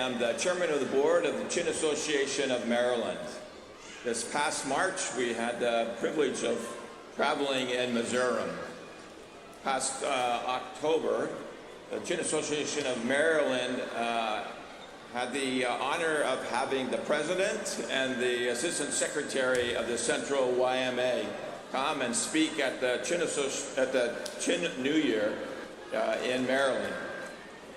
am the chairman of the board of the Chin Association of Maryland. This past March, we had the privilege of traveling in Missouri. Past October, the Chin Association of Maryland had the honor of having the president and the assistant secretary of the Central YMA come and speak at the Chin New Year in Maryland.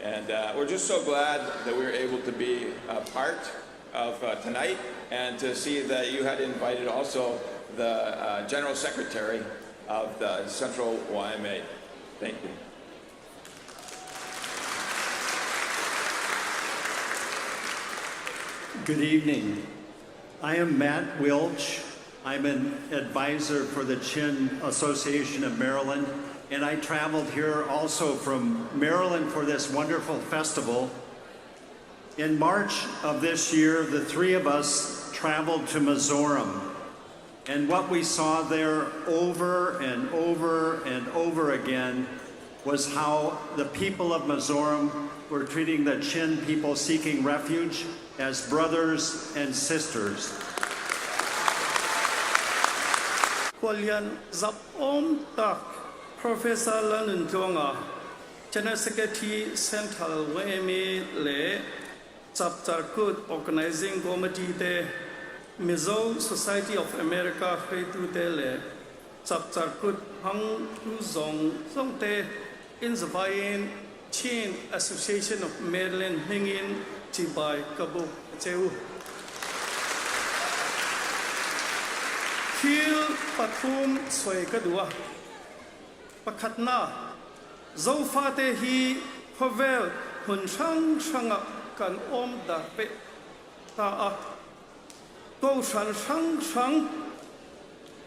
And we're just so glad that we were able to be a part of tonight and to see that you had invited also the General Secretary of the Central YMA. Thank you. Good evening. I am Matt Wilch. I'm an advisor for the Chin Association of Maryland, and I traveled here also from Maryland for this wonderful festival. In March of this year, the three of us traveled to Missouri, and what we saw there over and over and over again was how the people of Missouri were treating the Chin people seeking refuge as brothers and sisters. Kwalian zap tak Professor LUNG CHHUAK-lo, General Secretary Central YMA le CHHUAK-lo Organizing Committee de Mizo Society of America Khaitu de le CHHUAK-lo hang tu zong te in the Bayan Chin Association of Maryland hingin Chibai Kabu Cheu Kil Patum Sway Kadua Pakatna Zofate hi Pavel Hunchang Shanga Kan Om Da Pe Ta Go Shan Shang Shang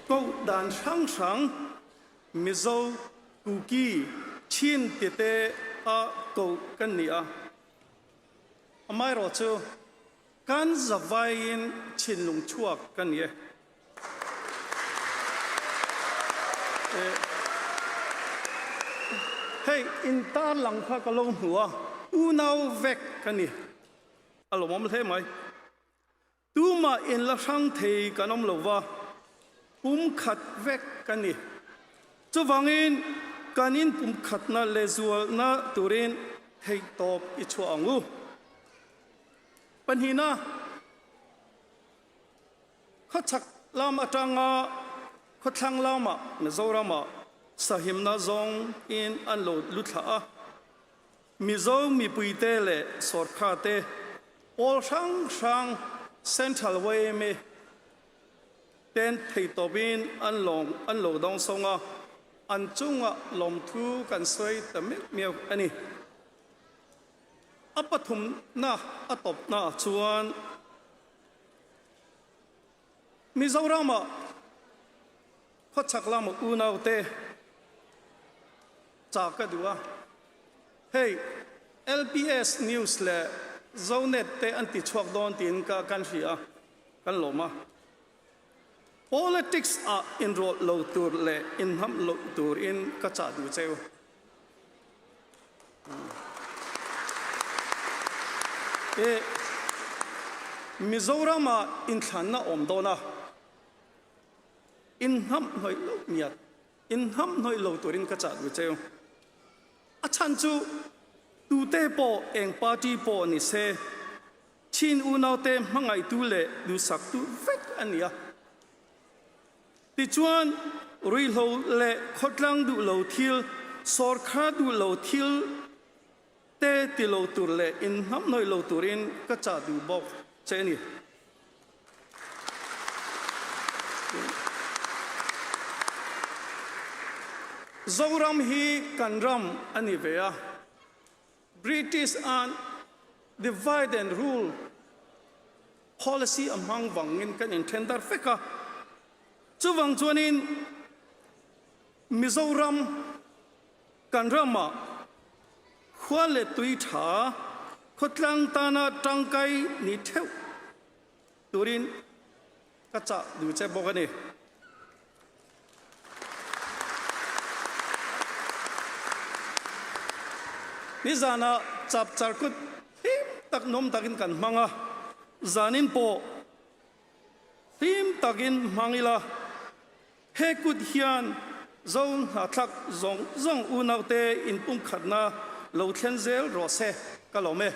Go Dan Shang Shang Mizo Kuki Chin Tete A Go Kania Amai Rocho Kan Zavayin Chin LUNG CHHUAK Kanye Hey, in ta LUNG CHHUAK-lo hua unau vek kani alomom the mai tuma in la sang thei kanom lova khat vek kani chuwangin kanin khat na lezual na turin thei top I chuangu panhina khachak lam atanga khothlang lama Mizorama Sahimna zong in unload lutha Mizo mi puite le sorkhate all shang Central YMA ten theitobin unload dong songa anchunga lom thu kan soi tamik miau ani apathum na atop na chuan Mizorama khochaklama unaute Chakadua. Hey, LPS News le Zonet te anti chuak don tin ka kansia kan loma. Politics are enrolled low tour le in ham low tour in kachadu cheu. Mizorama in thana omdona. In ham hoi lo miat. In ham hoi low tour in kachadu cheu. Achanchu tu te po eng party po ni se chin unau te mangai tu le du sak tu vek ania ti chuan rui lo le khotlang du lo thil sor kha du lo thil te ti lo tur le in ham noi lo turin ka cha du bok cheni Zoram hi kanram anivea British and divide and rule policy among wangin kan intendar feka chuwang chuanin Mizoram kanrama khwale tuitha khotlang tana tangkai ni theu turin kacha du che bokani Nizana CHHUAK-lo tak nom takin kan manga zanin po tim takin mangila hekut hian zong hathak zong unaute in pum khatna lo thlen zel ro se kalome